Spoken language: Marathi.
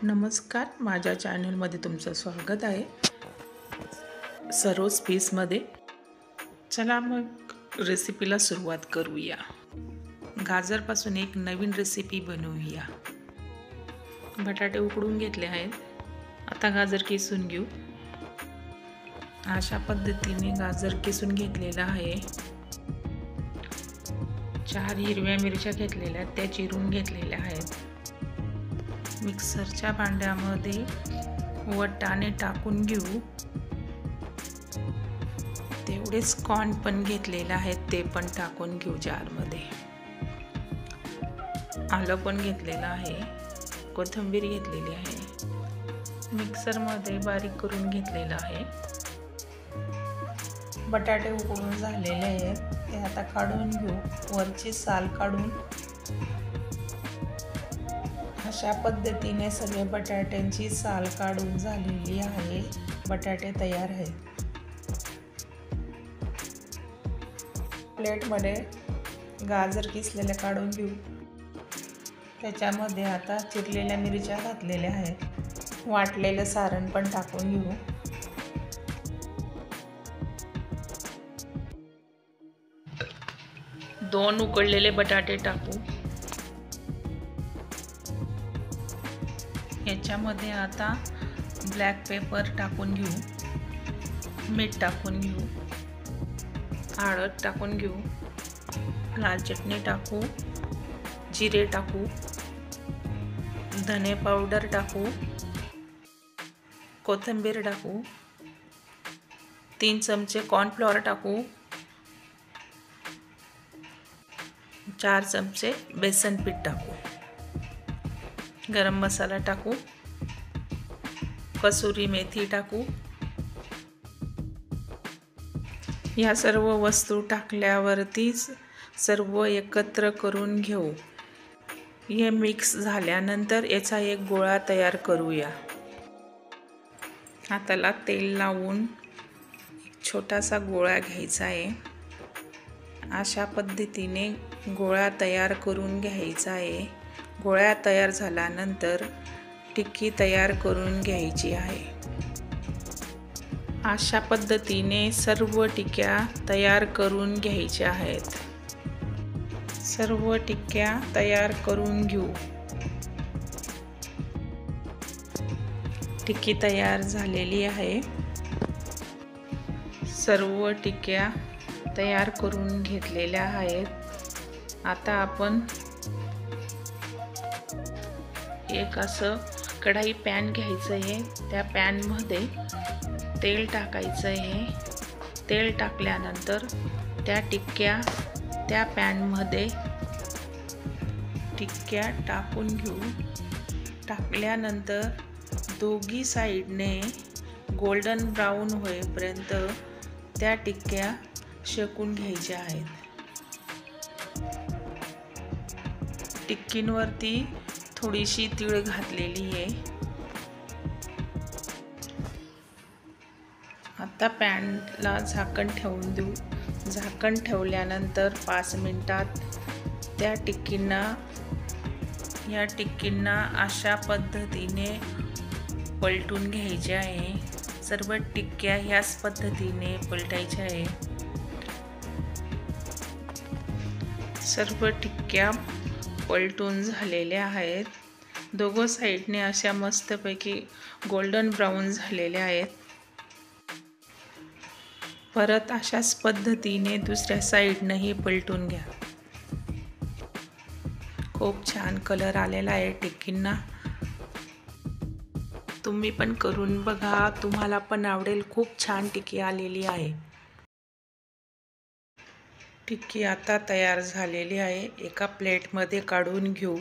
नमस्कार, माझ्या चॅनलमध्ये तुमचं स्वागत आहे. सरोज पीसमध्ये. चला मग रेसिपीला सुरुवात करूया. गाजरपासून एक नवीन रेसिपी बनवूया. बटाटे उकडून घेतले आहेत. आता गाजर किसून घेऊ. अशा पद्धतीने गाजर किसून घेतलेला आहे. 4 हिरव्या मिरच्या घेतलेल्या आहेत, त्या चिरून घेतलेल्या आहेत. मिक्सरच्या भांड्यामध्ये वाटाणे टाकून घेऊ. तेवढेच कॉर्न पण घेतलेले आहेत, ते पण टाकून घेऊ जारमध्ये. आलं पण घेतलेलं आहे, कोथिंबीर घेतलेली आहे, मिक्सरमध्ये बारीक करून घेतलेलं आहे. बटाटे उकडून झालेले आहेत, ते आता काढून घेऊ. वरची साल काढून अशा पद्धतीने सगळे बटाट्यांची साल काढून झालेली आहे. बटाटे तयार आहेत. प्लेटमध्ये गाजर किसलेले काढून घेऊ. त्याच्यामध्ये आता चिरलेल्या मिरच्या घातलेल्या आहेत. वाटलेलं सारण पण टाकून घेऊ. दोन उकडलेले बटाटे टाकू. याच्यामध्ये आता ब्लॅक पेपर टाकून घेऊ, मीठ टाकून घेऊ, हळद टाकून घेऊ, लाल चटणी टाकू, जिरे टाकू, धने पावडर टाकू, कोथिंबीर टाकू, 3 चमचे कॉर्नफ्लॉवर टाकू, 4 चमचे बेसन पीठ टाकू, गरम मसाला टाकू, कसुरी मेथी टाकू. या सर्व वस्तू टाकल्यावरतीच सर्व एकत्र करून घेऊ. हे मिक्स झाल्यानंतर याचा एक गोळा तयार करूया. हाताला तेल लावून एक छोटासा गोळा घ्यायचा आहे. अशा पद्धतीने गोळा तयार करून घ्यायचा आहे. गोळा तयार झाल्यानंतर टिक्की तयार करून घ्यायची आहे. अशा पद्धतीने सर्व टिक्क्या तयार करून घ्यायच्या आहेत. सर्व टिक्क्या तयार करून घेऊ. टिक्की तयार झालेली आहे. सर्व टिक्क्या तयार करून घेतलेल्या आहेत. आता आपण एक असं कढाई पॅन घ्यायचं आहे. त्या पॅनमध्ये तेल टाकायचं आहे. तेल टाकल्यानंतर त्या टिक्क्या त्या पॅनमध्ये टिक्क्या टाकून घेऊ. टाकल्यानंतर दोघी साईडने गोल्डन ब्राऊन होईपर्यंत त्या टिक्क्या शेकून घ्यायच्या आहेत. टिक्कींवरती थोडीशी तीळ घातलेली आहे. आता पॅनला झाकण ठेवून देऊ. झाकण ठेवल्यानंतर 5 मिनिटात या टिक्कींना अशा पद्धतीने पलटून घ्यायचे आहे. सर्व टिक्क्या ह्याच पद्धतीने पलटायच्या आहे. सर्व टिक्क्या पलटून झालेल्या आहेत. दोघं साईडने अशा मस्तपैकी गोल्डन ब्राऊन झालेल्या आहेत. परत अशाच पद्धतीने दुसऱ्या साईडनेही पलटून घ्या. खूप छान कलर आलेला आहे टिक्कींना. तुम्ही पण करून बघा, तुम्हाला पण आवडेल. खूप छान टिक्की आलेली आहे. टिक्की आता तयार झालेली आहे. एका प्लेटमध्ये काढून घेऊ.